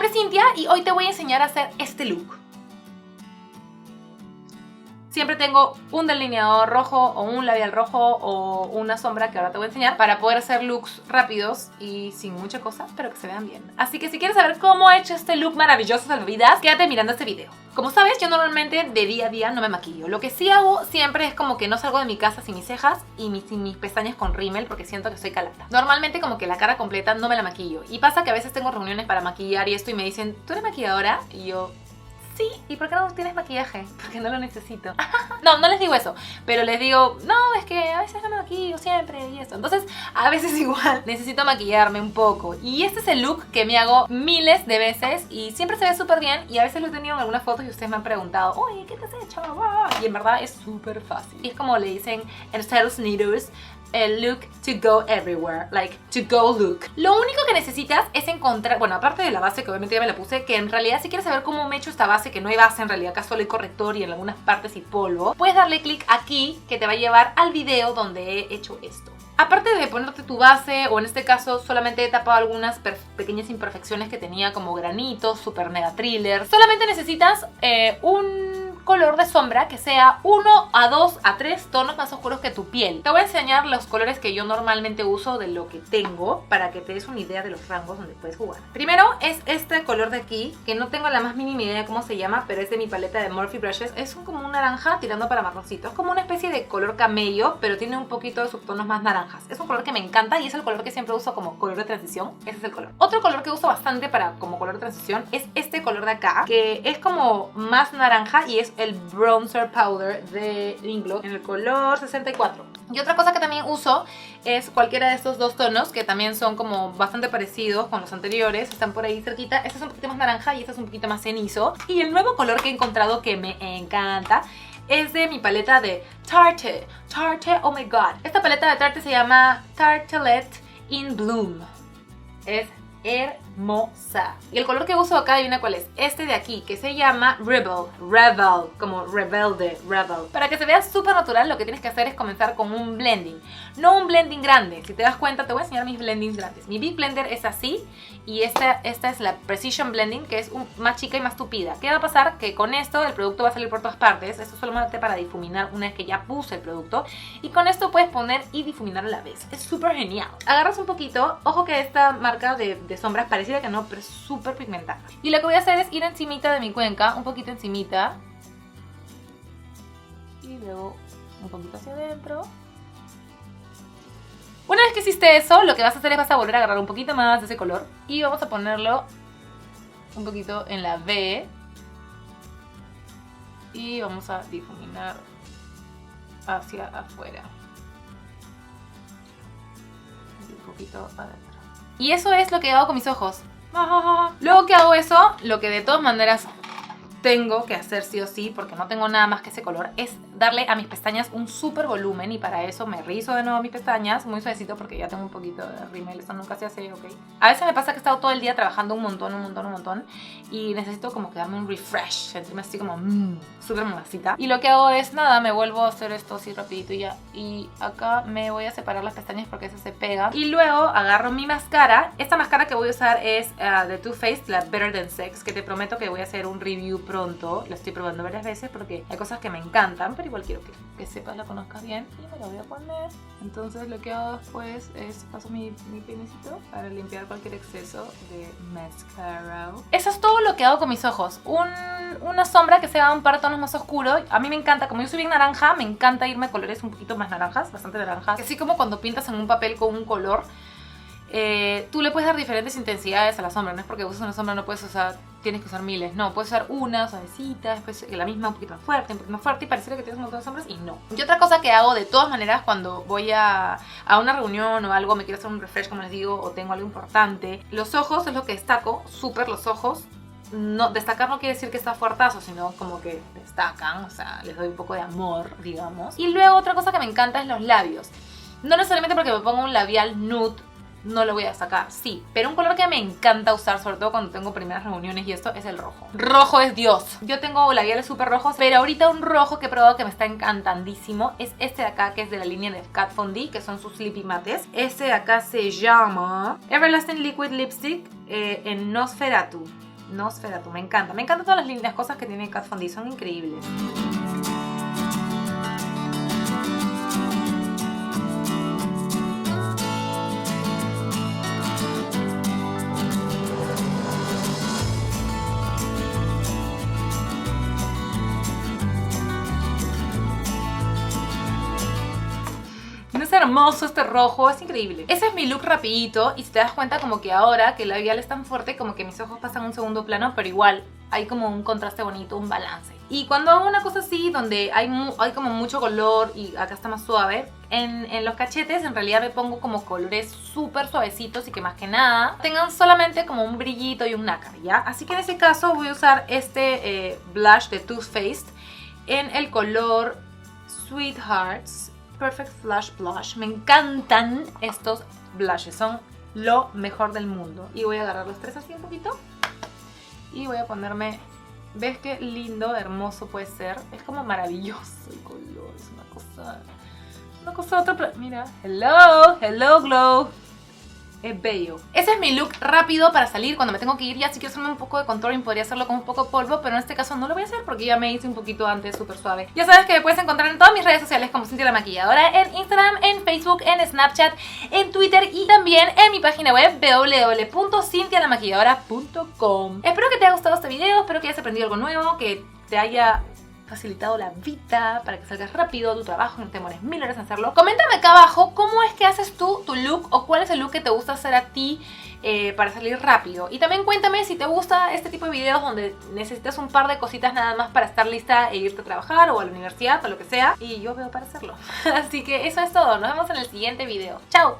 nombre es Cintia y hoy te voy a enseñar a hacer este look. Siempre tengo un delineador rojo o un labial rojo o una sombra que ahora te voy a enseñar para poder hacer looks rápidos y sin mucha cosa, pero que se vean bien. Así que si quieres saber cómo he hecho este look maravilloso salvavidas, quédate mirando este video. Como sabes, yo normalmente de día a día no me maquillo. Lo que sí hago siempre es como que no salgo de mi casa sin mis cejas y sin mis pestañas con rímel porque siento que soy calata. Normalmente como que la cara completa no me la maquillo. Y pasa que a veces tengo reuniones para maquillar y esto y me dicen, ¿tú eres maquilladora? Y yo... sí, ¿y por qué no tienes maquillaje? Porque no lo necesito. No, no les digo eso, pero les digo, no, es que a veces no me maquillo siempre y eso. Entonces, a veces igual necesito maquillarme un poco. Y este es el look que me hago miles de veces y siempre se ve súper bien. Y a veces lo he tenido en algunas fotos y ustedes me han preguntado, oye, ¿qué te has hecho? Y en verdad es súper fácil. Y es como le dicen en Estados Unidos, el look to go everywhere, like to go look. Lo único que necesitas es encontrar, bueno, aparte de la base que obviamente ya me la puse, que en realidad si quieres saber cómo me he hecho esta base, que no hay base en realidad, acá solo hay corrector y en algunas partes y polvo, puedes darle clic aquí que te va a llevar al video donde he hecho esto. Aparte de ponerte tu base, o en este caso solamente he tapado algunas pequeñas imperfecciones que tenía como granitos, super mega thriller, solamente necesitas un color de sombra que sea 1 a 2 a 3 tonos más oscuros que tu piel. Te voy a enseñar los colores que yo normalmente uso de lo que tengo para que te des una idea de los rangos donde puedes jugar. Primero es este color de aquí, que no tengo la más mínima idea de cómo se llama, pero es de mi paleta de Morphe Brushes. Es como un naranja tirando para marroncito. Es como una especie de color camello, pero tiene un poquito de subtonos más naranjas. Es un color que me encanta y es el color que siempre uso como color de transición. Ese es el color. Otro color que uso bastante como color de transición es este color de acá, que es como más naranja y es el bronzer powder de Inglot en el color 64. Y otra cosa que también uso es cualquiera de estos dos tonos que también son como bastante parecidos con los anteriores, están por ahí cerquita. Este es un poquito más naranja y este es un poquito más cenizo. Y el nuevo color que he encontrado que me encanta es de mi paleta de Tarte, oh my god. Esta paleta de Tarte se llama Tartelette in Bloom. Es hermosa. Y el color que uso acá, adivina cuál es. Este de aquí, que se llama Rebel, como rebelde, Rebel. Para que se vea súper natural, lo que tienes que hacer es comenzar con un blending. No un blending grande. Si te das cuenta, te voy a enseñar mis blendings grandes. Mi Big Blender es así. Y esta es la Precision Blending, que es más chica y más tupida. ¿Qué va a pasar? Que con esto el producto va a salir por todas partes. Esto es solamente para difuminar una vez que ya puse el producto. Y con esto puedes poner y difuminar a la vez. Es súper genial. Agarras un poquito. Ojo que esta marca de sombras pareciera que no, pero es súper pigmentada. Y lo que voy a hacer es ir encimita de mi cuenca, un poquito encimita. Y luego un poquito hacia adentro. Una vez que hiciste eso, lo que vas a hacer es vas a volver a agarrar un poquito más de ese color y vamos a ponerlo un poquito en la B y vamos a difuminar hacia afuera y un poquito adentro. Y eso es lo que hago con mis ojos. Luego que hago eso, lo que de todas maneras tengo que hacer sí o sí, porque no tengo nada más que ese color, es darle a mis pestañas un súper volumen. Y para eso me rizo de nuevo mis pestañas, muy suavecito porque ya tengo un poquito de rímel. Esto nunca se hace, ok. A veces me pasa que he estado todo el día trabajando un montón y necesito como que darme un refresh, sentirme así como súper mamacita. Y lo que hago es, nada, me vuelvo a hacer esto así rapidito y ya. Y acá me voy a separar las pestañas porque eso se pega. Y luego agarro mi máscara. Esta máscara que voy a usar es de Too Faced, la Better Than Sex, que te prometo que voy a hacer un review pronto. La estoy probando varias veces porque hay cosas que me encantan, pero igual quiero que sepas, la conozcas bien. Y me la voy a poner. Entonces lo que hago después es paso mi peinecito para limpiar cualquier exceso de mascara. Eso es todo lo que hago con mis ojos. Una sombra que sea un par de tonos más oscuros. A mí me encanta, como yo soy bien naranja, me encanta irme a colores un poquito más naranjas, bastante naranjas. Así como cuando pintas en un papel con un color, tú le puedes dar diferentes intensidades a la sombra. No es porque uses una sombra no puedes usar, tienes que usar miles. No, puedes usar una suavecita, después la misma un poquito más fuerte y pareciera que tienes un montón de sombras y no. Y otra cosa que hago de todas maneras cuando voy a una reunión o algo, me quiero hacer un refresh como les digo, o tengo algo importante, los ojos es lo que destaco, súper los ojos. No, destacar no quiere decir que está fuertazo, sino como que destacan, o sea, les doy un poco de amor, digamos. Y luego otra cosa que me encanta es los labios. No necesariamente porque me pongo un labial nude no lo voy a sacar, sí, pero un color que me encanta usar, sobre todo cuando tengo primeras reuniones y esto, es el rojo. Rojo es Dios. Yo tengo labiales súper rojos, pero ahorita un rojo que he probado que me está encantandísimo es este de acá, que es de la línea de Kat Von D, que son sus lippy mates. Este de acá se llama Everlasting Liquid Lipstick en Nosferatu. Nosferatu, me encanta. Me encantan todas las cosas que tiene Kat Von D, son increíbles. No es hermoso este rojo, es increíble. Ese es mi look rapidito y si te das cuenta como que ahora que el labial es tan fuerte como que mis ojos pasan a un segundo plano, pero igual hay como un contraste bonito, un balance. Y cuando hago una cosa así donde hay como mucho color y acá está más suave, en los cachetes en realidad me pongo como colores súper suavecitos y que más que nada tengan solamente como un brillito y un nácar, ¿ya? Así que en ese caso voy a usar este blush de Too Faced en el color Sweethearts Perfect Flush Blush. Me encantan estos blushes, son lo mejor del mundo. Y voy a agarrar los tres así un poquito y voy a ponerme... ¿Ves qué lindo, hermoso puede ser? Es como maravilloso el color, es una cosa otra... Mira, hello glow. Es bello. Ese es mi look rápido para salir cuando me tengo que ir. Ya si quiero hacerme un poco de contouring podría hacerlo con un poco de polvo, pero en este caso no lo voy a hacer porque ya me hice un poquito antes súper suave. Ya sabes que me puedes encontrar en todas mis redes sociales como Cintia la Maquilladora, en Instagram, en Facebook, en Snapchat, en Twitter y también en mi página web www.cintialamaquilladora.com. Espero que te haya gustado este video, espero que hayas aprendido algo nuevo, que te haya facilitado la vida para que salgas rápido tu trabajo, no te demores 1000 horas en hacerlo. Coméntame acá abajo cómo es que haces tú tu look o cuál es el look que te gusta hacer a ti para salir rápido. Y también cuéntame si te gusta este tipo de videos donde necesitas un par de cositas nada más para estar lista e irte a trabajar o a la universidad o lo que sea. Y yo veo para hacerlo. Así que eso es todo. Nos vemos en el siguiente video. ¡Chao!